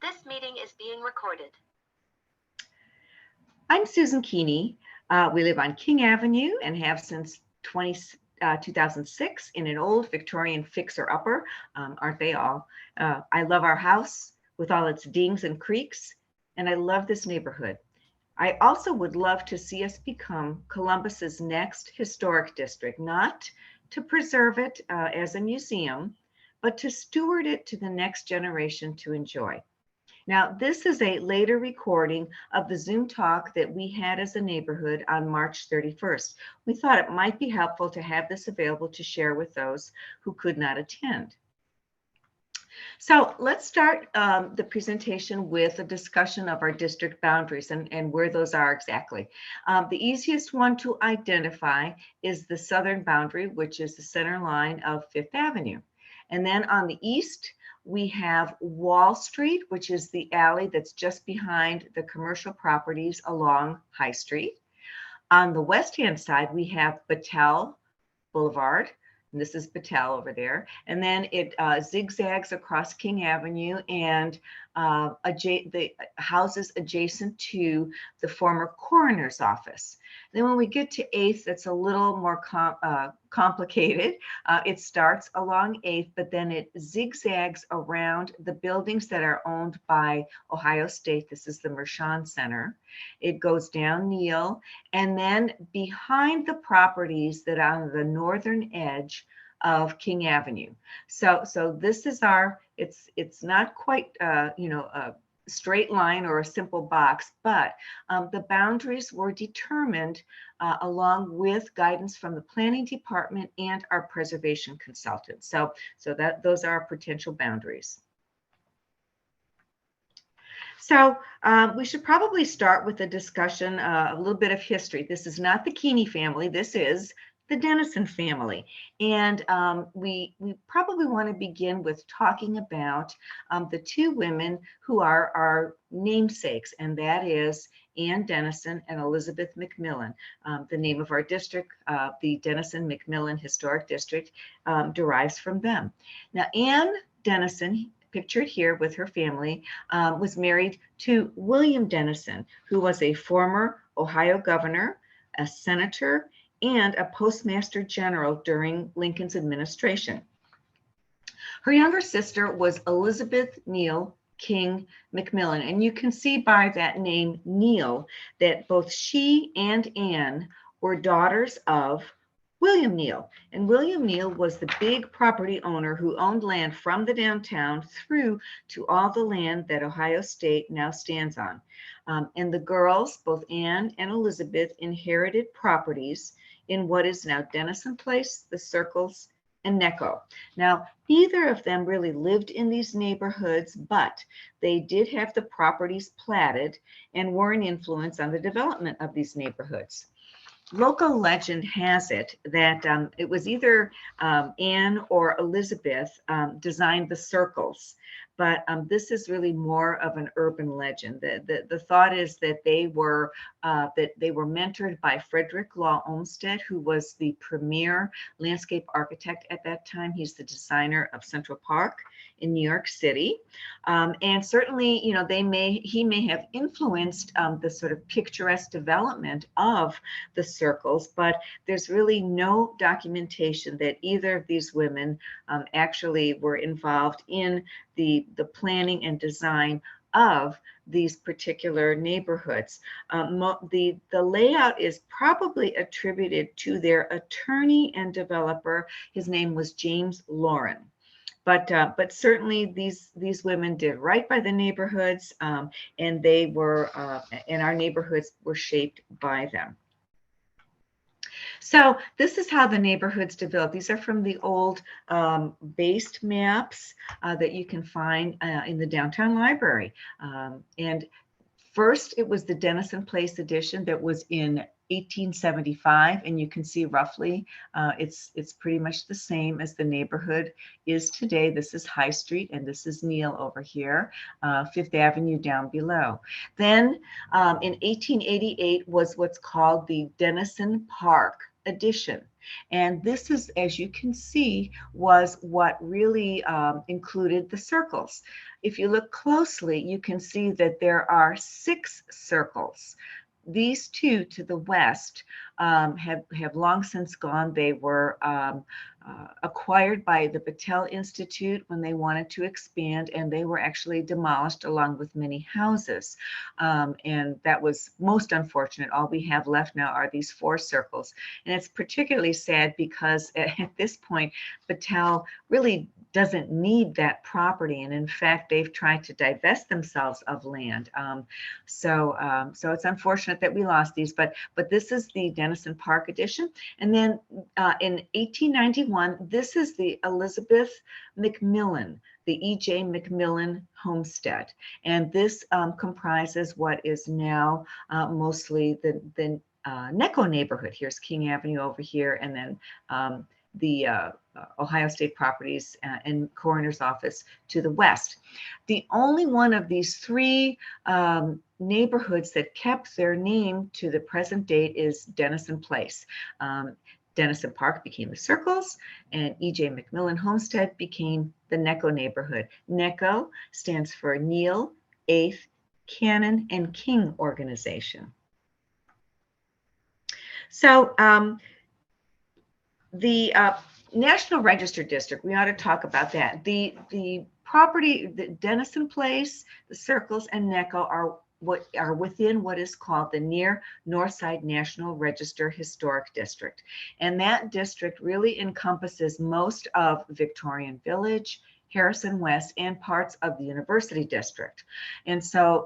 This meeting is being recorded. I'm Susan Keeny. We live on King Avenue and have since 2006 in an old Victorian fixer-upper. Aren't they all? I love our house with all its dings and creeks, and I love this neighborhood. I also would love to see us become Columbus's next historic district, not to preserve it as a museum, but to steward it to the next generation to enjoy. Now, this is a later recording of the Zoom talk that we had as a neighborhood on March 31st. We thought it might be helpful to have this available to share with those who could not attend. So let's start the presentation with a discussion of our district boundaries and where those are exactly. The easiest one to identify is the southern boundary, which is the center line of Fifth Avenue. And then on the east, we have Wall Street, which is the alley that's just behind the commercial properties along High Street. On the west-hand side, we have Battelle Boulevard, and this is Battelle over there. And then it zigzags across King Avenue and the houses adjacent to the former coroner's office. Then when we get to 8th, it's a little more complicated. It starts along 8th, but then it zigzags around the buildings that are owned by Ohio State. This is the Mershon Center. It goes down Neal, and then behind the properties that are on the northern edge of King Avenue. So this is our, it's not quite, a straight line or a simple box, but the boundaries were determined along with guidance from the planning department and our preservation consultant. So that those are our potential boundaries. So we should probably start with a discussion, a little bit of history. This is not the Keeny family. This is the Dennison family. And we probably want to begin with talking about the two women who are our namesakes, and that is Ann Dennison and Elizabeth McMillen. The name of our district, the Dennison-McMillen Historic District, derives from them. Now, Ann Dennison, pictured here with her family, was married to William Dennison, who was a former Ohio governor, a senator, and a postmaster general during Lincoln's administration. Her younger sister was Elizabeth Neal King McMillen, and you can see by that name Neal that both she and Anne were daughters of William Neal. And William Neal was the big property owner who owned land from the downtown through to all the land that Ohio State now stands on. And the girls, both Anne and Elizabeth, inherited properties in what is now Dennison Place, the Circles, and Necco. Now, neither of them really lived in these neighborhoods, but they did have the properties platted and were an influence on the development of these neighborhoods. Local legend has it that it was either Anne or Elizabeth designed the circles, but this is really more of an urban legend. The thought is that they were mentored by Frederick Law Olmsted, who was the premier landscape architect at that time. He's the designer of Central Park in New York City, and certainly, he may have influenced the sort of picturesque development of the circles, but there's really no documentation that either of these women actually were involved in the planning and design of these particular neighborhoods. The layout is probably attributed to their attorney and developer. His name was James Lauren. But certainly these women did right by the neighborhoods, and they were, and our neighborhoods were shaped by them. So this is how the neighborhoods developed. These are from the old based maps that you can find in the downtown library. And first, it was the Dennison Place edition that was in 1875, and you can see roughly it's pretty much the same as the neighborhood is today. This is High Street, and this is Neal over here, Fifth Avenue down below. Then in 1888 was what's called the Dennison Park edition. And this is, as you can see, was what really included the circles. If you look closely, you can see that there are 6 circles. These two to the west have long since gone. They were acquired by the Battelle Institute when they wanted to expand, and they were actually demolished along with many houses. And that was most unfortunate. All we have left now are these 4 circles. And it's particularly sad because at this point, Battelle really doesn't need that property. And in fact, they've tried to divest themselves of land. So it's unfortunate that we lost these, but this is the Dennison Park edition. And then in 1891, this is the Elizabeth McMillen, the E.J. McMillen homestead. And this comprises what is now mostly the Necco neighborhood. Here's King Avenue over here, and then the Ohio State Properties and Coroner's Office to the west. The only one of these 3 neighborhoods that kept their name to the present date is Dennison Place. Dennison Park became the Circles, and E.J. McMillen Homestead became the Necco neighborhood. Necco stands for Neal, Eighth, Cannon, and King Organization. So the National Register District, we ought to talk about that. The property, the Dennison Place, the Circles, and Necco are within what is called the Near Northside National Register Historic District. And that district really encompasses most of Victorian Village, Harrison West, and parts of the University District. And so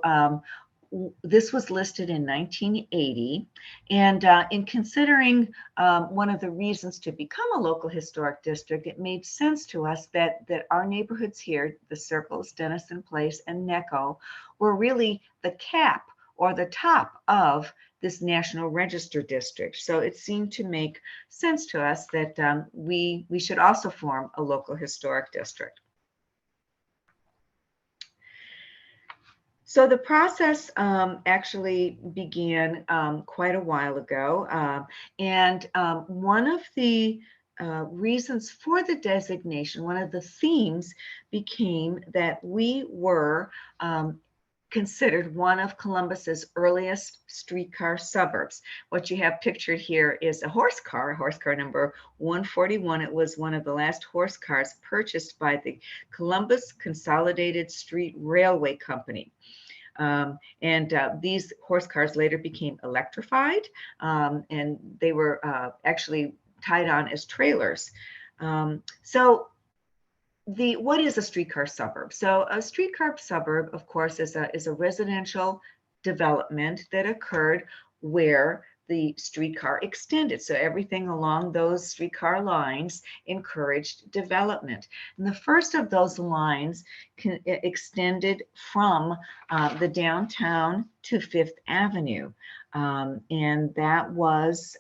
this was listed in 1980, and in considering one of the reasons to become a local historic district, it made sense to us that our neighborhoods here, the Circles, Dennison Place, and Necco, were really the cap or the top of this National Register district. So it seemed to make sense to us that we should also form a local historic district. So the process actually began quite a while ago, and one of the reasons for the designation, one of the themes became that we were considered one of Columbus's earliest streetcar suburbs. What you have pictured here is a horse car number 141. It was one of the last horse cars purchased by the Columbus Consolidated Street Railway Company. These horse cars later became electrified, and they were actually tied on as trailers. What is a streetcar suburb? So a streetcar suburb, of course, is a residential development that occurred where the streetcar extended. So everything along those streetcar lines encouraged development. And the first of those lines extended from the downtown to Fifth Avenue. And that was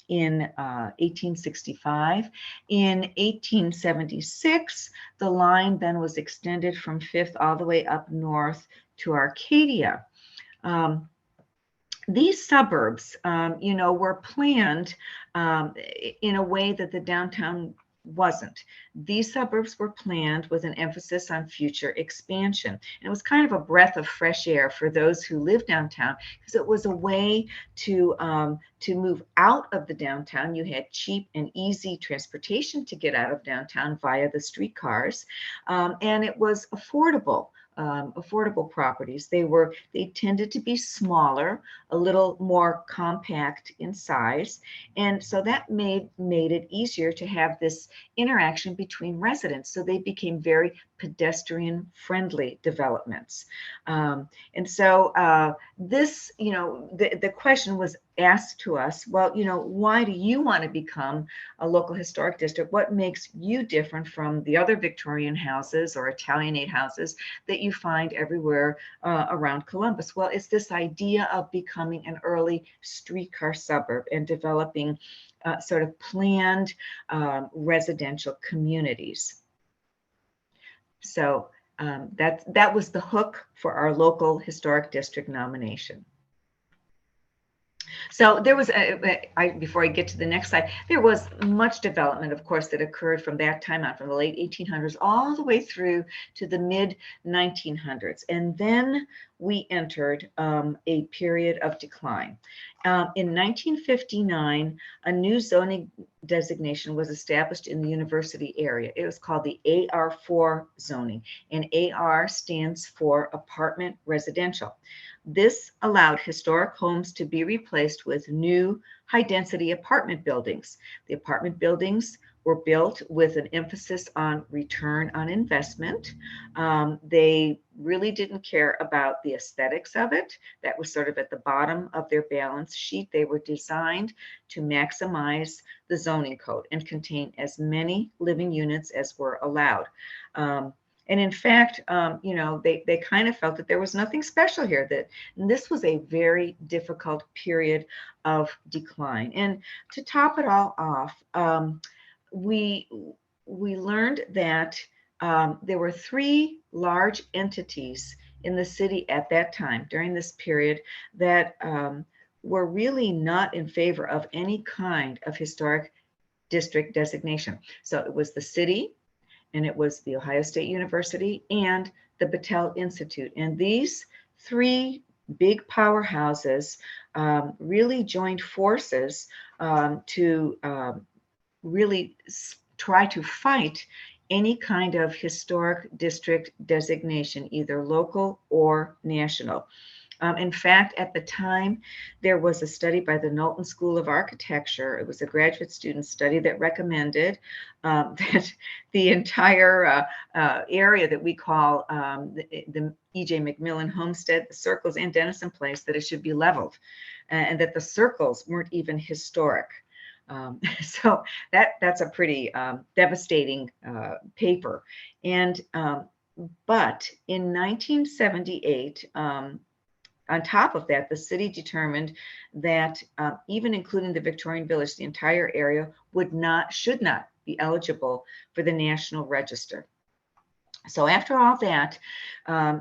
in 1865. In 1876, the line then was extended from Fifth all the way up north to Arcadia. These suburbs, were planned in a way that the downtown wasn't. These suburbs were planned with an emphasis on future expansion. And it was kind of a breath of fresh air for those who lived downtown, because it was a way to move out of the downtown. You had cheap and easy transportation to get out of downtown via the streetcars, and it was affordable. Affordable properties. They tended to be smaller, a little more compact in size, and so that made it easier to have this interaction between residents. So they became very pedestrian-friendly developments. And so this, the question was asked to us, well, why do you want to become a local historic district? What makes you different from the other Victorian houses or Italianate houses that you find everywhere around Columbus? Well, it's this idea of becoming an early streetcar suburb and developing sort of planned residential communities. So that was the hook for our local historic district nomination. So there was, before I get to the next slide, there was much development, of course, that occurred from that time on, from the late 1800s all the way through to the mid 1900s. And then we entered a period of decline. In 1959, a new zoning designation was established in the university area. It was called the AR4 zoning, and AR stands for apartment residential. This allowed historic homes to be replaced with new high-density apartment buildings. The apartment buildings were built with an emphasis on return on investment. They really didn't care about the aesthetics of it. That was sort of at the bottom of their balance sheet. They were designed to maximize the zoning code and contain as many living units as were allowed. And in fact, they kind of felt that there was nothing special here, and this was a very difficult period of decline. And to top it all off, we learned that there were three large entities in the city at that time during this period that were really not in favor of any kind of historic district designation. So it was the city, and it was the Ohio State University and the Battelle Institute. And these three big powerhouses really joined forces to really try to fight any kind of historic district designation, either local or national. In fact, at the time, there was a study by the Knowlton School of Architecture. It was a graduate student study that recommended that the entire area that we call the E.J. McMillen Homestead, the Circles, and Dennison Place, that it should be leveled, and that the circles weren't even historic. So that's a pretty devastating paper. And but in 1978, on top of that, the city determined that even including the Victorian Village, the entire area should not be eligible for the National Register. So after all that,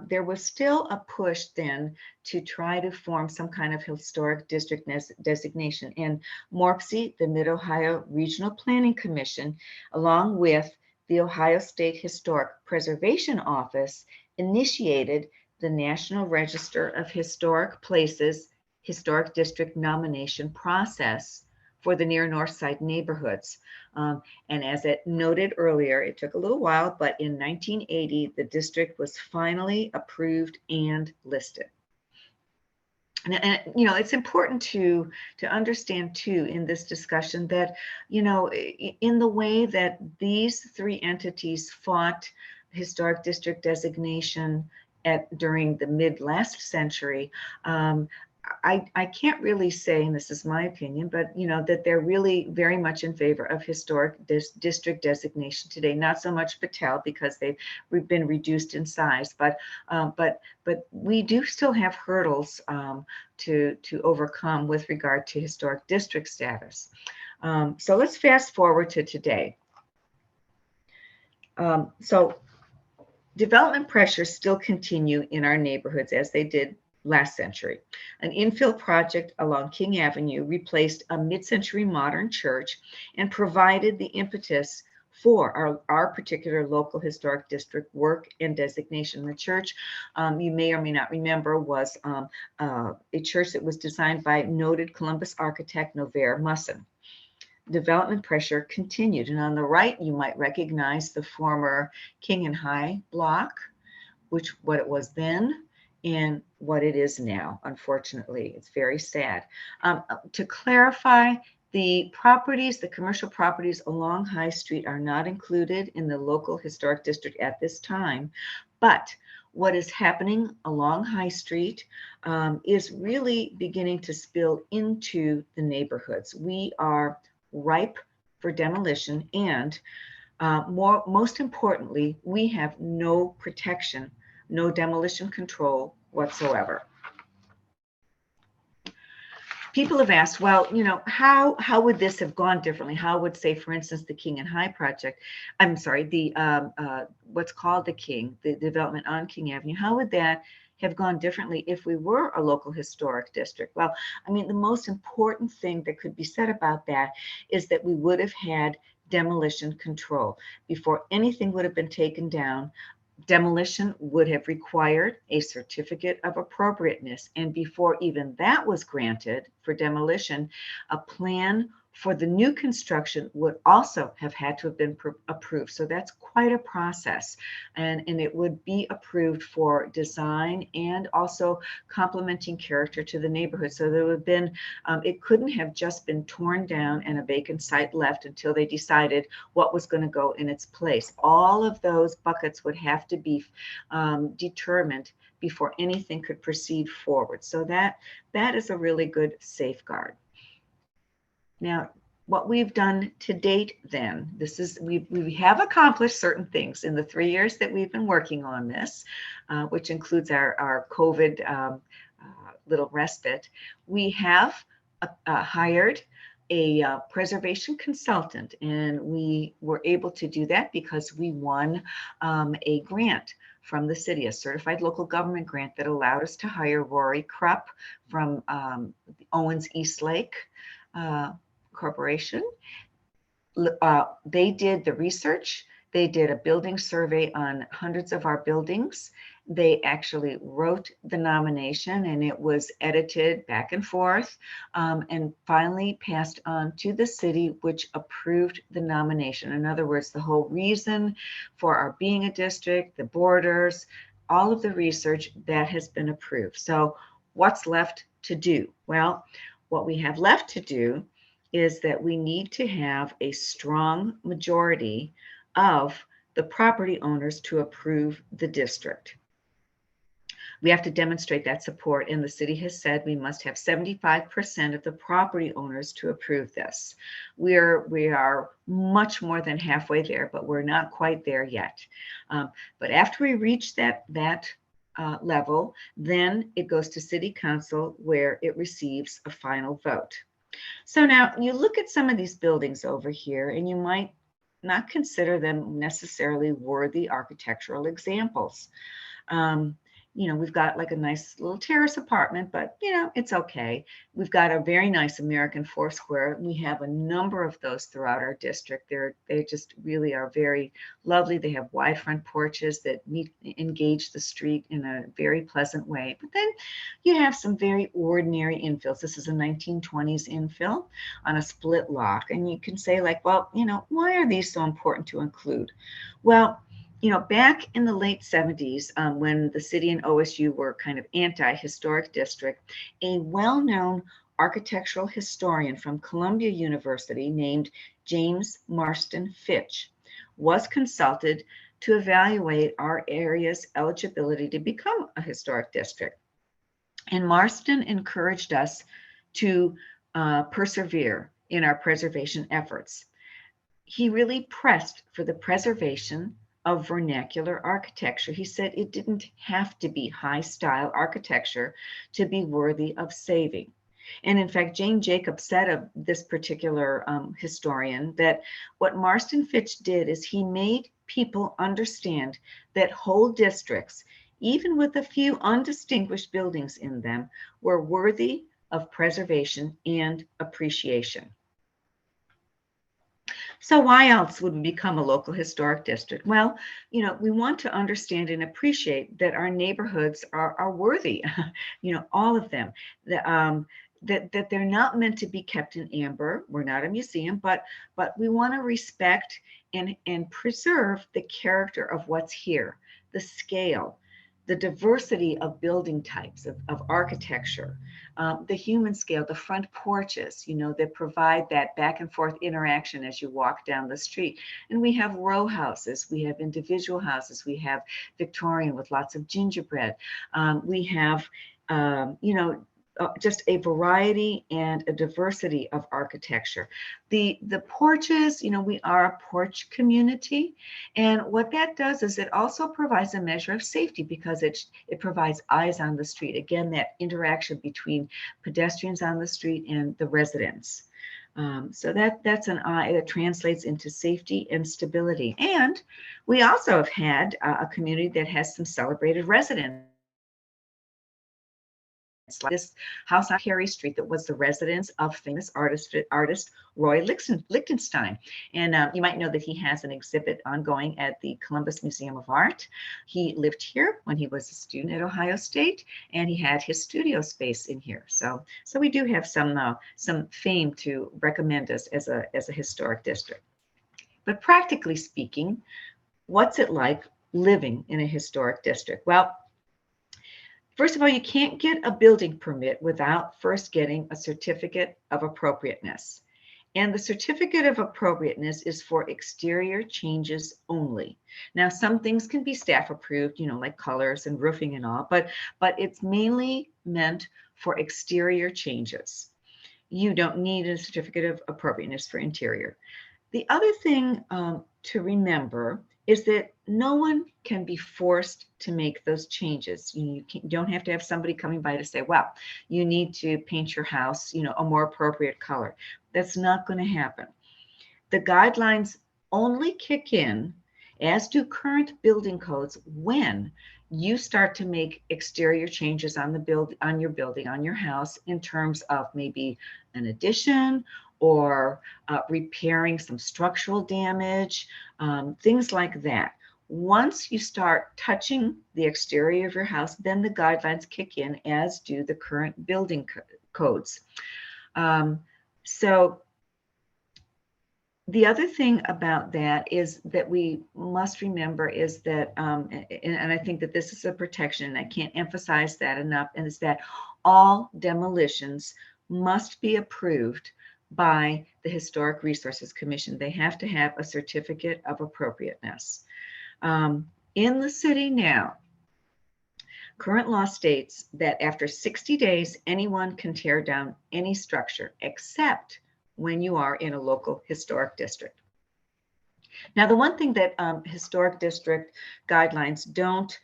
there was still a push then to try to form some kind of historic district designation. And MORPC, the Mid-Ohio Regional Planning Commission, along with the Ohio State Historic Preservation Office, initiated the National Register of Historic Places Historic District nomination process for the near North Side neighborhoods. And as it noted earlier, it took a little while, but in 1980, the district was finally approved and listed. And it's important to understand too in this discussion that, in the way that these three entities fought historic district designation during the mid last century, I can't really say, and this is my opinion, but that they're really very much in favor of historic district designation today. Not so much Battelle, because they've been reduced in size, but we do still have hurdles to overcome with regard to historic district status. So let's fast forward to today. So development pressures still continue in our neighborhoods as they did last century. An infill project along King Avenue replaced a mid-century modern church and provided the impetus for our particular local historic district work and designation. The church, you may or may not remember, was a church that was designed by noted Columbus architect Novaire Musson. Development pressure continued, and on the right you might recognize the former King and High block, what it was then and what it is now. Unfortunately, it's very sad. To clarify, the commercial properties along High Street are not included in the local historic district at this time, but what is happening along High Street is really beginning to spill into the neighborhoods. We are ripe for demolition, and most importantly, we have no protection, no demolition control whatsoever. people have asked, well, how would this have gone differently? How would, say, for instance, the King and High project, I'm sorry, the what's called the King, the development on King Avenue, how would that have gone differently if we were a local historic district? Well, I mean, the most important thing that could be said about that is that we would have had demolition control before anything would have been taken down. Demolition would have required a certificate of appropriateness. And before even that was granted for demolition, a plan for the new construction would also have had to have been approved. So that's quite a process. And it would be approved for design and also complementing character to the neighborhood. So there would have been, it couldn't have just been torn down and a vacant site left until they decided what was going to go in its place. All of those buckets would have to be determined before anything could proceed forward. So that is a really good safeguard. Now, what we've done to date then, this is, we have accomplished certain things in the 3 years that we've been working on this, which includes our COVID little respite. We have hired a preservation consultant, and we were able to do that because we won a grant from the city, a certified local government grant that allowed us to hire Rory Krupp from Owens Eastlake Corporation. They did the research. They did a building survey on hundreds of our buildings. They actually wrote the nomination, and it was edited back and forth, and finally passed on to the city, which approved the nomination. In other words, the whole reason for our being a district, the borders, all of the research, that has been approved. So what's left to do? Well, what we have left to do is that we need to have a strong majority of the property owners to approve the district. We have to demonstrate that support, and the city has said we must have 75% of the property owners to approve this. We are much more than halfway there, but we're not quite there yet. But after we reach that level, then it goes to city council, where it receives a final vote. So now you look at some of these buildings over here, and you might not consider them necessarily worthy architectural examples. We've got like a nice little terrace apartment, but it's okay. We've got a very nice American Foursquare. We have a number of those throughout our district. They just really are very lovely. They have wide front porches that engage the street in a very pleasant way. But then you have some very ordinary infills. This is a 1920s infill on a split lock. And you can say, like, well, why are these so important to include? Well, back in the late 70s, when the city and OSU were kind of anti-historic district, a well-known architectural historian from Columbia University named James Marston Fitch was consulted to evaluate our area's eligibility to become a historic district. And Marston encouraged us to persevere in our preservation efforts. He really pressed for the preservation of vernacular architecture. He said it didn't have to be high-style architecture to be worthy of saving. And in fact, Jane Jacobs said of this particular historian that what Marston Fitch did is he made people understand that whole districts, even with a few undistinguished buildings in them, were worthy of preservation and appreciation. So why else would we become a local historic district? Well, we want to understand and appreciate that our neighborhoods are worthy, all of them, that they're not meant to be kept in amber. We're not a museum, but we want to respect and preserve the character of what's here, the scale, the diversity of building types, of architecture, the human scale, the front porches, that provide that back and forth interaction as you walk down the street. And we have row houses, we have individual houses, we have Victorian with lots of gingerbread. We have, just a variety and a diversity of architecture. The porches, we are a porch community, and what that does is it also provides a measure of safety because it provides eyes on the street. Again, that interaction between pedestrians on the street and the residents. So that's an eye that translates into safety and stability. And we also have had a community that has some celebrated residents. Like this house on Carey Street that was the residence of famous artist Roy Lichtenstein. And you might know that he has an exhibit ongoing at the Columbus Museum of Art. He lived here when he was a student at Ohio State, and he had his studio space in here. So we do have some fame to recommend us as a historic district. But practically speaking, what's it like living in a historic district? Well, first of all, you can't get a building permit without first getting a certificate of appropriateness. And the certificate of appropriateness is for exterior changes only. Now, some things can be staff approved, like colors and roofing and all, but it's mainly meant for exterior changes. You don't need a certificate of appropriateness for interior. The other thing to remember is that no one can be forced to make those changes. You don't have to have somebody coming by to say, well, you need to paint your house, a more appropriate color. That's not going to happen. The guidelines only kick in, as do current building codes, when you start to make exterior changes on your building, on your house, in terms of maybe an addition or repairing some structural damage, things like that. Once you start touching the exterior of your house, then the guidelines kick in, as do the current building codes. So the other thing about that is that we must remember is that, and I think that this is a protection, and I can't emphasize that enough, and it's that all demolitions must be approved by the Historic Resources Commission. They have to have a certificate of appropriateness. In the city now, current law states that after 60 days, anyone can tear down any structure except when you are in a local historic district. Now, the one thing that historic district guidelines don't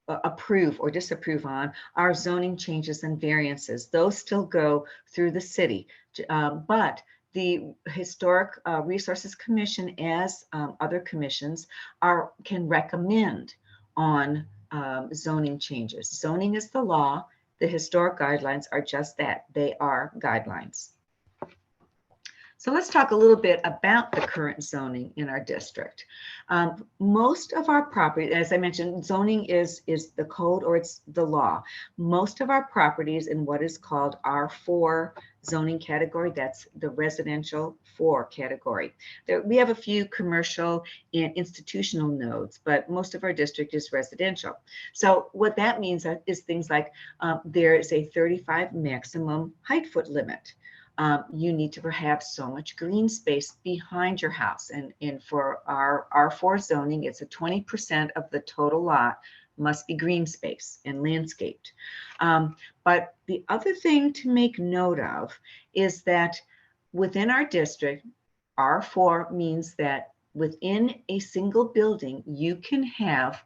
approve or disapprove on are zoning changes and variances. Those still go through the city, but the Historic Resources Commission, as other commissions, can recommend on zoning changes. Zoning is the law. The historic guidelines are just that. They are guidelines. So let's talk a little bit about the current zoning in our district. Most of our property, as I mentioned, zoning is the code, or it's the law. Most of our properties in what is called R4 zoning category, that's the residential 4 category. We have a few commercial and institutional nodes, but most of our district is residential. So what that means is things like there is a 35 maximum height foot limit. You need to perhaps so much green space behind your house. And for our R4 zoning, it's a 20% of the total lot must be green space and landscaped. But the other thing to make note of is that within our district, R4 means that within a single building, you can have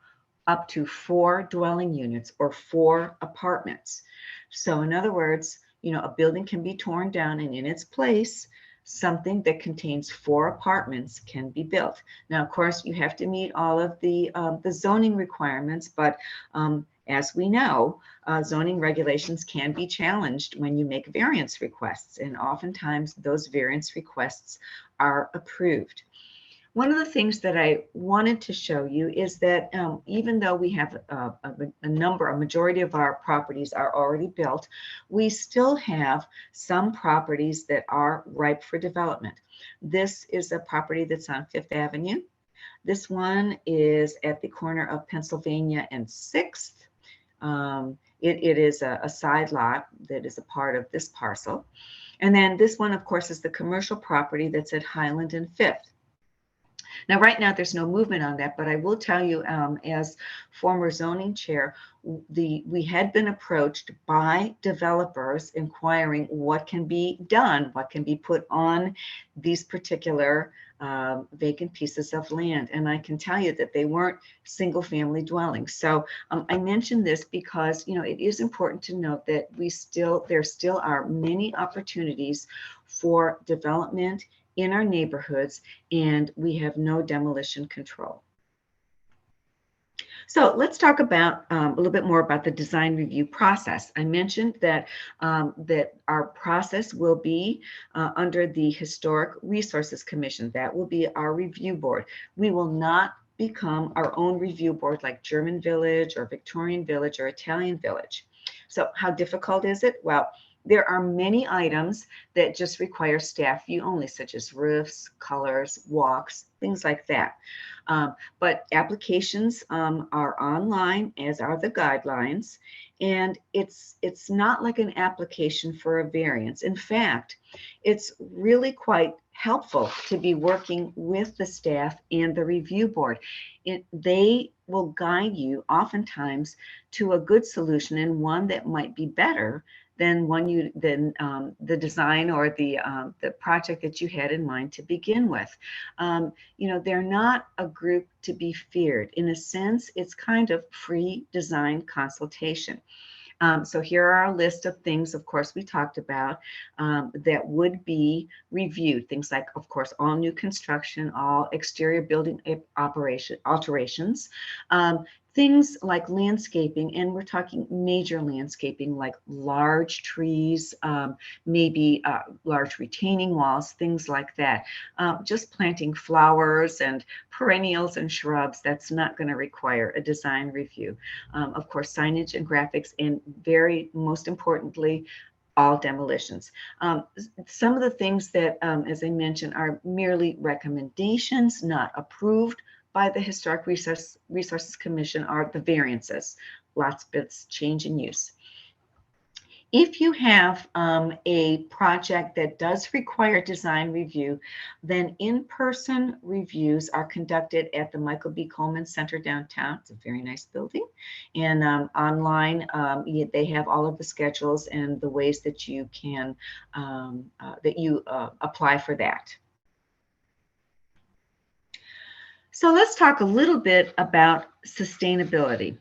up to 4 dwelling units or 4 apartments. So in other words, a building can be torn down, and in its place, something that contains 4 apartments can be built. Now, of course, you have to meet all of the zoning requirements, but as we know, zoning regulations can be challenged when you make variance requests, and oftentimes those variance requests are approved. One of the things that I wanted to show you is that even though we have a majority of our properties are already built, we still have some properties that are ripe for development. This is a property that's on 5th Avenue. This one is at the corner of Pennsylvania and 6th. It is a side lot that is a part of this parcel. And then this one, of course, is the commercial property that's at Highland and 5th. Now, right now, there's no movement on that, but I will tell you, as former zoning chair, we had been approached by developers inquiring what can be done, what can be put on these particular vacant pieces of land. And I can tell you that they weren't single family dwellings. So I mention this because, you know, it is important to note that there still are many opportunities for development in our neighborhoods, and we have no demolition control. So let's talk about a little bit more about the design review process. I mentioned that that our process will be under the Historic Resources Commission. That will be our review board. We will not become our own review board like German Village or Victorian Village or Italian Village. So how difficult is it? Well, there are many items that just require staff view only, such as roofs, colors, walks, things like that. But applications are online, as are the guidelines, and it's not like an application for a variance. In fact, it's really quite helpful to be working with the staff and the review board. They will guide you oftentimes to a good solution and one that might be better than the design or the project that you had in mind to begin with. You know, they're not a group to be feared. In a sense, it's kind of free design consultation. So here are a list of things, of course, we talked about that would be reviewed. Things like, of course, all new construction, all exterior building alterations, things like landscaping, and we're talking major landscaping like large trees, maybe large retaining walls, things like that. Just planting flowers and perennials and shrubs, that's not going to require a design review. Of course, signage and graphics, and most importantly, all demolitions. Some of the things that, as I mentioned, are merely recommendations, not approved by the Historic Resources Commission, are the variances, lots bits, change in use. If you have a project that does require design review, then in-person reviews are conducted at the Michael B. Coleman Center downtown. It's a very nice building. And online, they have all of the schedules and the ways that you can apply for that. So let's talk a little bit about sustainability.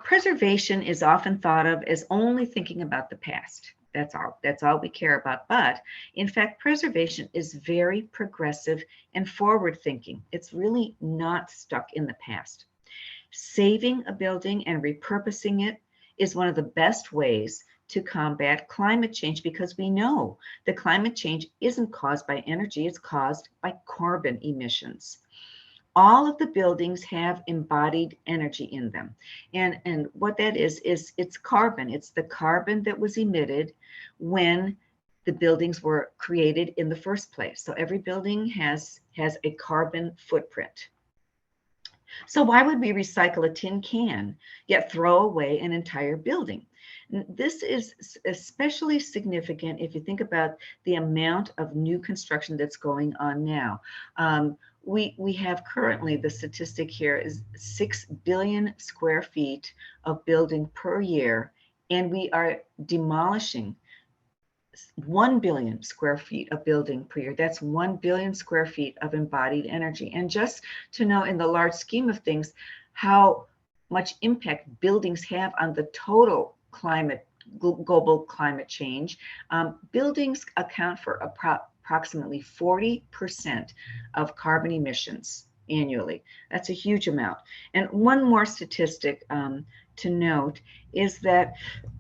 Preservation is often thought of as only thinking about the past. That's all we care about. But in fact, preservation is very progressive and forward thinking. It's really not stuck in the past. Saving a building and repurposing it is one of the best ways to combat climate change, because we know that climate change isn't caused by energy, it's caused by carbon emissions. All of the buildings have embodied energy in them. And what that is it's carbon. It's the carbon that was emitted when the buildings were created in the first place. So every building has a carbon footprint. So why would we recycle a tin can, yet throw away an entire building? This is especially significant if you think about the amount of new construction that's going on now. We have currently, the statistic here is 6 billion square feet of building per year, and we are demolishing 1 billion square feet of building per year. That's 1 billion square feet of embodied energy. And just to know, in the large scheme of things, how much impact buildings have on the total global climate change, buildings account for approximately 40% of carbon emissions annually. That's a huge amount. And one more statistic to note is that,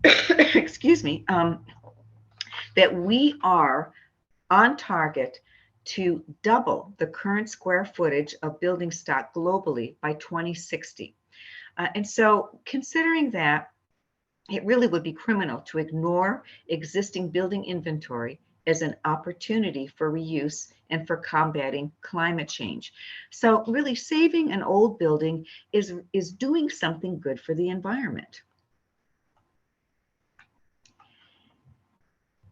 excuse me, that we are on target to double the current square footage of building stock globally by 2060. And so considering that, it really would be criminal to ignore existing building inventory as an opportunity for reuse and for combating climate change. So really, saving an old building is doing something good for the environment.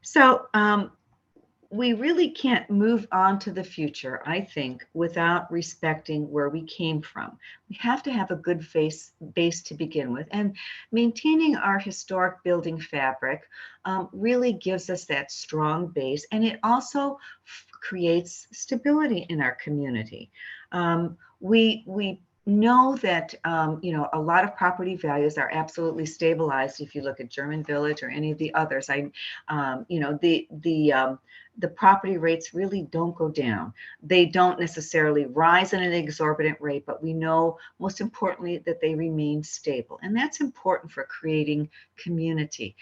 So we really can't move on to the future, I think, without respecting where we came from. We have to have a good base to begin with, and maintaining our historic building fabric really gives us that strong base, and it also creates stability in our community. We know that a lot of property values are absolutely stabilized. If you look at German Village or any of the others, the property rates really don't go down. They don't necessarily rise at an exorbitant rate, but we know most importantly that they remain stable. And that's important for creating community.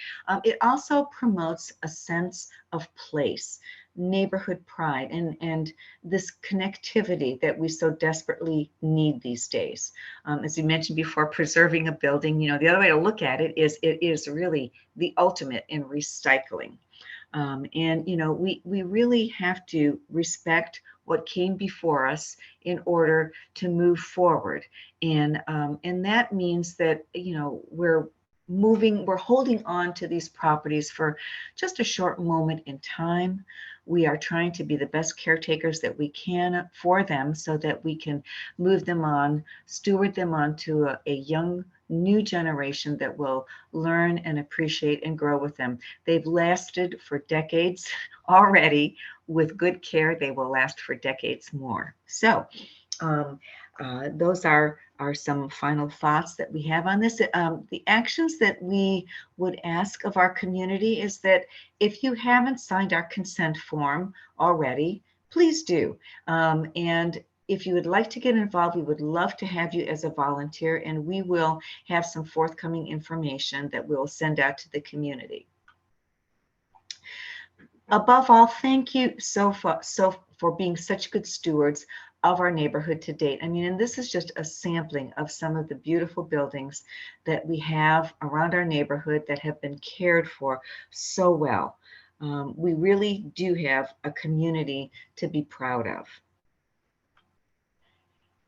It also promotes a sense of place, neighborhood pride, and this connectivity that we so desperately need these days. As you mentioned before, preserving a building, the other way to look at it is really the ultimate in recycling. We really have to respect what came before us in order to move forward. And that means that, we're holding on to these properties for just a short moment in time. We are trying to be the best caretakers that we can for them so that we can move them on, steward them on to a young new generation that will learn and appreciate and grow with them. They've lasted for decades already. With good care, they will last for decades more. So those are some final thoughts that we have on this. The actions that we would ask of our community is that if you haven't signed our consent form already, please do. And if you would like to get involved, we would love to have you as a volunteer, and we will have some forthcoming information that we'll send out to the community. Above all, thank you for being such good stewards of our neighborhood to date. I mean, and this is just a sampling of some of the beautiful buildings that we have around our neighborhood that have been cared for so well. We really do have a community to be proud of.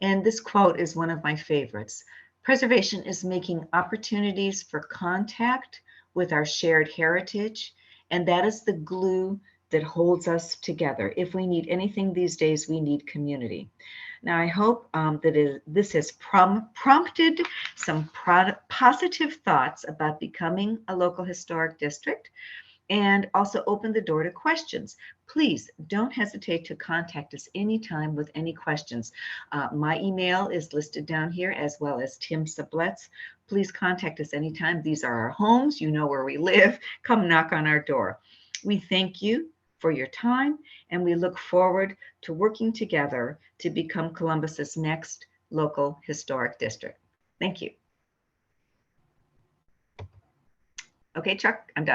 And this quote is one of my favorites. Preservation is making opportunities for contact with our shared heritage, and that is the glue that holds us together. If we need anything these days, we need community. Now, I hope this has prompted some positive thoughts about becoming a local historic district, and also open the door to questions. Please don't hesitate to contact us anytime with any questions. My email is listed down here, as well as Tim Sublet's. Please contact us anytime. These are our homes. You know where we live. Come knock on our door. We thank you for your time, and we look forward to working together to become Columbus's next local historic district. Thank you. Okay, Chuck, I'm done.